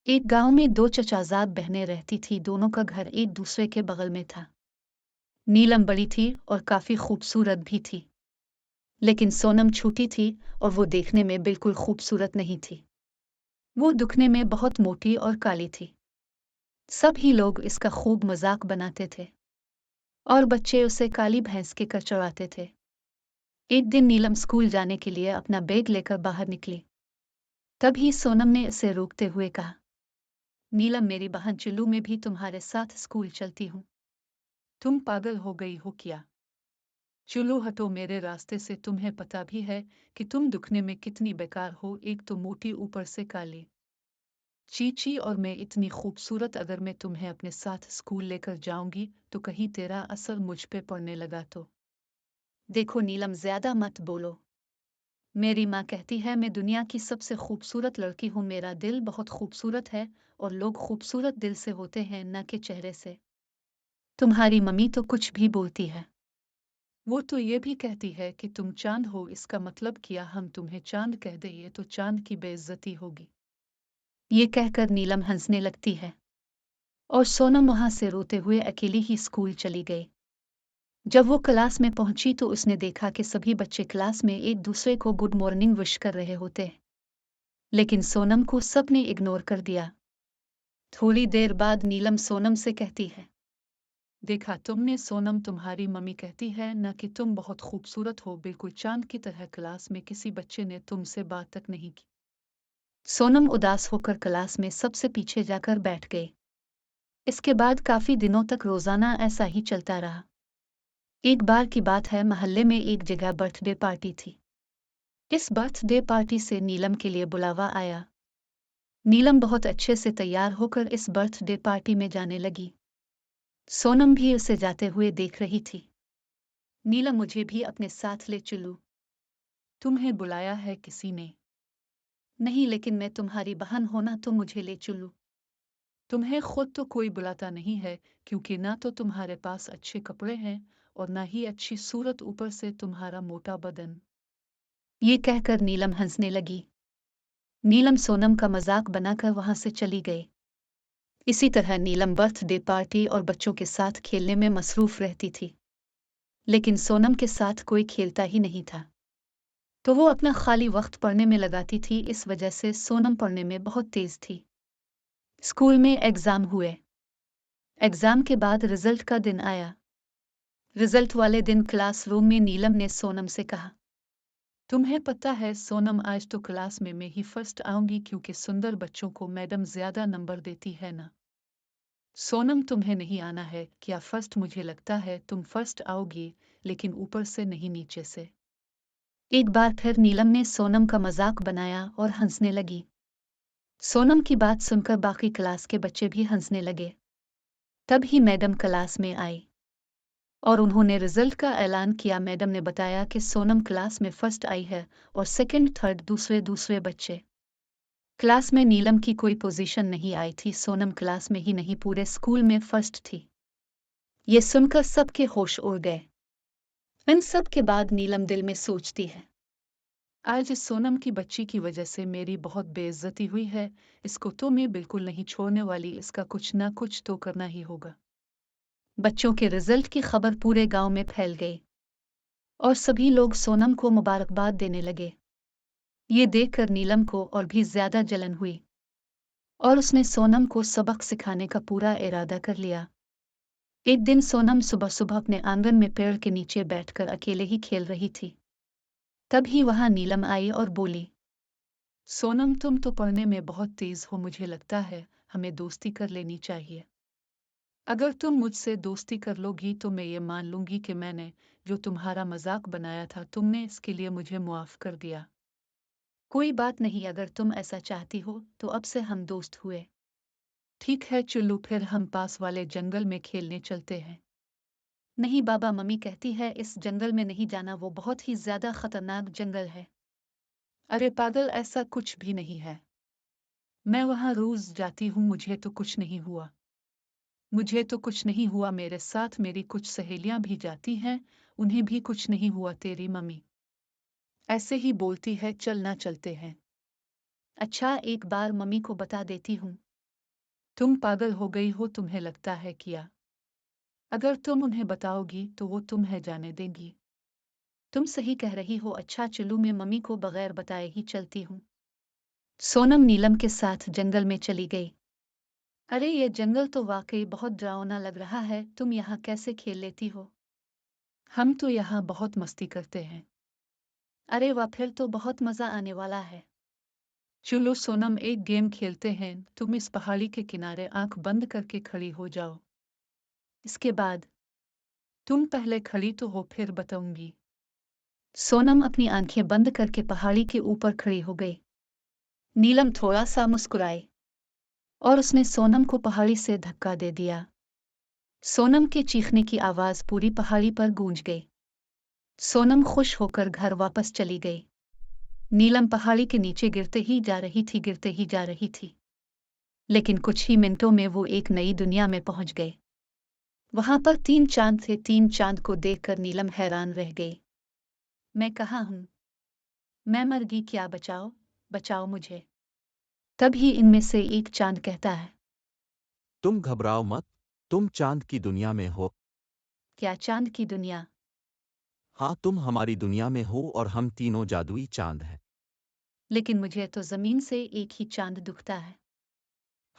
एक गांव में दो चचाजाद बहनें रहती थी। दोनों का घर एक दूसरे के बगल में था। नीलम बड़ी थी और काफी खूबसूरत भी थी, लेकिन सोनम छोटी थी और वो देखने में बिल्कुल खूबसूरत नहीं थी। वो दिखने में बहुत मोटी और काली थी। सभी लोग इसका खूब मजाक बनाते थे और बच्चे उसे काली भैंस के कर चढ़ाते थे। एक दिन नीलम स्कूल जाने के लिए अपना बैग लेकर बाहर निकली। तभी सोनम ने उसे रोकते हुए कहा, नीलम, मेरी बहन चिल्लू में भी तुम्हारे साथ स्कूल चलती हूँ। तुम पागल हो गई हो क्या? चलो हटो मेरे रास्ते से। तुम्हें पता भी है कि तुम दिखने में कितनी बेकार हो, एक तो मोटी ऊपर से काली। चीची, और मैं इतनी खूबसूरत। अगर मैं तुम्हें अपने साथ स्कूल लेकर जाऊंगी तो कहीं तेरा असर मुझ पे पड़ने लगा तो। देखो नीलम, ज्यादा मत बोलो। मेरी माँ कहती है मैं दुनिया की सबसे खूबसूरत लड़की हूँ। मेरा दिल बहुत खूबसूरत है और लोग खूबसूरत दिल से होते हैं, न कि चेहरे से। तुम्हारी मम्मी तो कुछ भी बोलती है। वो तो ये भी कहती है कि तुम चांद हो। इसका मतलब किया हम तुम्हें चांद कह दें तो चांद की बेइज्जती होगी। ये कहकर नीलम हंसने लगती है और सोनम वहां से रोते हुए अकेली ही स्कूल चली गई। जब वो क्लास में पहुंची तो उसने देखा कि सभी बच्चे क्लास में एक दूसरे को गुड मॉर्निंग विश कर रहे होते, लेकिन सोनम को सबने इग्नोर कर दिया। थोड़ी देर बाद नीलम सोनम से कहती है, देखा तुमने सोनम, तुम्हारी मम्मी कहती है ना कि तुम बहुत खूबसूरत हो, बिल्कुल चांद की तरह। क्लास में किसी बच्चे ने तुमसे बात तक नहीं की। सोनम उदास होकर क्लास में सबसे पीछे जाकर बैठ गई। इसके बाद काफी दिनों तक रोजाना ऐसा ही चलता रहा। एक बार की बात है, मोहल्ले में एक जगह बर्थडे पार्टी थी। इस बर्थडे पार्टी से नीलम के लिए बुलावा आया। नीलम बहुत अच्छे से तैयार होकर इस बर्थडे पार्टी में जाने लगी। सोनम भी उसे जाते हुए देख रही थी। नीलम, मुझे भी अपने साथ ले चलो। तुम्हें बुलाया है किसी ने? नहीं, लेकिन मैं तुम्हारी बहन होना तो मुझे ले चलो। तुम्हें खुद तो कोई बुलाता नहीं है, क्योंकि ना तो तुम्हारे पास अच्छे कपड़े हैं और ना ही अच्छी सूरत, ऊपर से तुम्हारा मोटा बदन। ये कहकर नीलम हंसने लगी। नीलम सोनम का मजाक बनाकर वहां से चली गई। इसी तरह नीलम बर्थडे पार्टी और बच्चों के साथ खेलने में मसरूफ रहती थी, लेकिन सोनम के साथ कोई खेलता ही नहीं था। तो वो अपना खाली वक्त पढ़ने में लगाती थी। इस वजह से सोनम पढ़ने में बहुत तेज थी। स्कूल में एग्जाम हुए। एग्जाम के बाद रिजल्ट का दिन आया। रिजल्ट वाले दिन क्लासरूम में नीलम ने सोनम से कहा, तुम्हें पता है सोनम, आज तो क्लास में मैं ही फर्स्ट आऊंगी, क्योंकि सुंदर बच्चों को मैडम ज्यादा नंबर देती है ना। सोनम, तुम्हें नहीं आना है क्या फर्स्ट? मुझे लगता है तुम फर्स्ट आओगी, लेकिन ऊपर से नहीं, नीचे से। एक बार फिर नीलम ने सोनम का मजाक बनाया और हंसने लगी। सोनम की बात सुनकर बाकी क्लास के बच्चे भी हंसने लगे। तब ही मैडम क्लास में आई और उन्होंने रिजल्ट का ऐलान किया। मैडम ने बताया कि सोनम क्लास में फर्स्ट आई है और सेकंड, थर्ड दूसरे दूसरे बच्चे। क्लास में नीलम की कोई पोजीशन नहीं आई थी। सोनम क्लास में ही नहीं, पूरे स्कूल में फर्स्ट थी। ये सुनकर सबके होश उड़ गए। इन सब के बाद नीलम दिल में सोचती है, आज इस सोनम की बच्ची की वजह से मेरी बहुत बेइज्जती हुई है। इसको तो मैं बिल्कुल नहीं छोड़ने वाली। इसका कुछ ना कुछ तो करना ही होगा। बच्चों के रिजल्ट की खबर पूरे गांव में फैल गई और सभी लोग सोनम को मुबारकबाद देने लगे। ये देखकर नीलम को और भी ज्यादा जलन हुई और उसने सोनम को सबक सिखाने का पूरा इरादा कर लिया। एक दिन सोनम सुबह सुबह अपने आंगन में पेड़ के नीचे बैठकर अकेले ही खेल रही थी। तभी वहां नीलम आई और बोली, सोनम, तुम तो पढ़ने में बहुत तेज हो। मुझे लगता है हमें दोस्ती कर लेनी चाहिए। अगर तुम मुझसे दोस्ती कर लोगी तो मैं ये मान लूंगी कि मैंने जो तुम्हारा मजाक बनाया था, तुमने इसके लिए मुझे मुआफ कर दिया। कोई बात नहीं, अगर तुम ऐसा चाहती हो तो अब से हम दोस्त हुए। ठीक है, चलो फिर हम पास वाले जंगल में खेलने चलते हैं। नहीं बाबा, मम्मी कहती है इस जंगल में नहीं जाना, वो बहुत ही ज्यादा खतरनाक जंगल है। अरे पागल, ऐसा कुछ भी नहीं है। मैं वहां रोज जाती हूँ, मुझे तो कुछ नहीं हुआ। मुझे तो कुछ नहीं हुआ, मेरे साथ मेरी कुछ सहेलियां भी जाती हैं, उन्हें भी कुछ नहीं हुआ। तेरी मम्मी ऐसे ही बोलती है, चल ना चलते हैं। अच्छा, एक बार मम्मी को बता देती हूँ। तुम पागल हो गई हो, तुम्हें लगता है क्या? अगर तुम उन्हें बताओगी तो वो तुम्हें जाने देंगी। तुम सही कह रही हो, अच्छा चलूं, मैं मम्मी को बगैर बताए ही चलती हूँ। सोनम नीलम के साथ जंगल में चली गई। अरे ये जंगल तो वाकई बहुत डरावना लग रहा है, तुम यहाँ कैसे खेल लेती हो? हम तो यहाँ बहुत मस्ती करते हैं। अरे वाह, फिर तो बहुत मजा आने वाला है। चलो सोनम, एक गेम खेलते हैं। तुम इस पहाड़ी के किनारे आंख बंद करके खड़ी हो जाओ। इसके बाद तुम पहले खड़ी तो हो, फिर बताऊंगी। सोनम अपनी आंखें बंद करके पहाड़ी के ऊपर खड़ी हो गई। नीलम थोड़ा सा मुस्कुराई और उसने सोनम को पहाड़ी से धक्का दे दिया। सोनम के चीखने की आवाज पूरी पहाड़ी पर गूंज गई। सोनम खुश होकर घर वापस चली गई। नीलम पहाड़ी के नीचे गिरते ही जा रही थी, गिरते ही जा रही थी। लेकिन कुछ ही मिनटों में वो एक नई दुनिया में पहुंच गए। वहां पर 3 चांद थे। 3 चांद को देखकर नीलम हैरान रह गई। मैं कहाँ हूँ? मैं मर गई क्या? बचाओ, बचाओ मुझे। तभी इनमें से एक चांद कहता है। तुम घबराओ मत, तुम चांद की दुनिया में हो। क्या चांद की दुनिया? हाँ, तुम हमारी दुनिया में हो और हम तीनों जादुई चांद हैं। लेकिन मुझे तो जमीन से एक ही चांद दिखता है।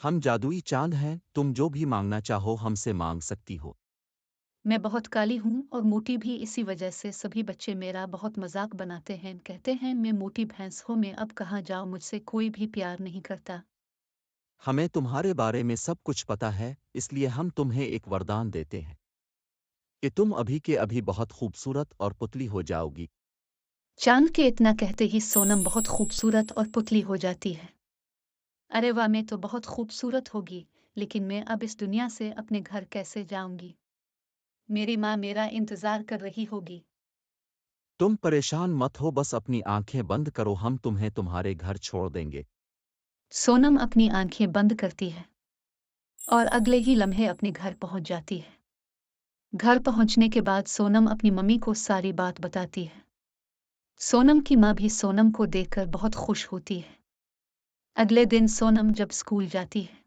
हम जादुई चांद हैं, तुम जो भी मांगना चाहो हमसे मांग सकती हो। मैं बहुत काली हूँ और मोटी भी, इसी वजह से सभी बच्चे मेरा बहुत मजाक बनाते हैं, कहते हैं मैं मोटी भैंस हूँ। मैं अब कहाँ जाऊँ? मुझसे कोई भी प्यार नहीं करता। हमें तुम्हारे बारे में सब कुछ पता है, इसलिए हम तुम्हें एक वरदान देते हैं कि तुम अभी के अभी बहुत खूबसूरत और पुतली हो जाओगी। चांद के इतना कहते ही सोनम बहुत खूबसूरत और पुतली हो जाती है। अरे वाह, मैं तो बहुत खूबसूरत होगी, लेकिन मैं अब इस दुनिया से अपने घर कैसे जाऊंगी? मेरी माँ मेरा इंतजार कर रही होगी। तुम परेशान मत हो, बस अपनी आंखें बंद करो, हम तुम्हें तुम्हारे घर छोड़ देंगे। सोनम अपनी आंखें बंद करती है और अगले ही लम्हे अपने घर पहुंच जाती है। घर पहुंचने के बाद सोनम अपनी मम्मी को सारी बात बताती है। सोनम की माँ भी सोनम को देखकर बहुत खुश होती है। अगले दिन सोनम जब स्कूल जाती है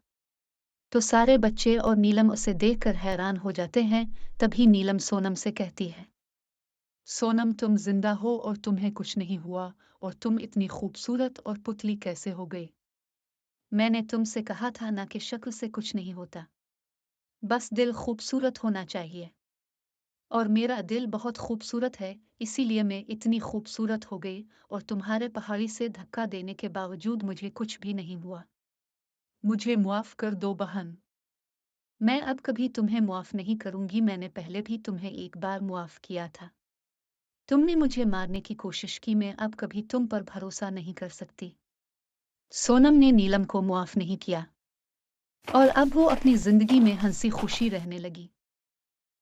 तो सारे बच्चे और नीलम उसे देखकर हैरान हो जाते हैं। तभी नीलम सोनम से कहती है। सोनम, तुम जिंदा हो और तुम्हें कुछ नहीं हुआ, और तुम इतनी खूबसूरत और पुतली कैसे हो गई? मैंने तुमसे कहा था ना कि शक्ल से कुछ नहीं होता, बस दिल खूबसूरत होना चाहिए। और मेरा दिल बहुत खूबसूरत है, इसीलिए मैं इतनी खूबसूरत हो गई, और तुम्हारे पहाड़ी से धक्का देने के बावजूद मुझे कुछ भी नहीं हुआ। मुझे मुआफ कर दो बहन। मैं अब कभी तुम्हें मुआफ नहीं करूंगी, मैंने पहले भी तुम्हें एक बार मुआफ किया था। तुमने मुझे मारने की कोशिश की, मैं अब कभी तुम पर भरोसा नहीं कर सकती। सोनम ने नीलम को मुआफ नहीं किया और अब वो अपनी जिंदगी में हंसी खुशी रहने लगी।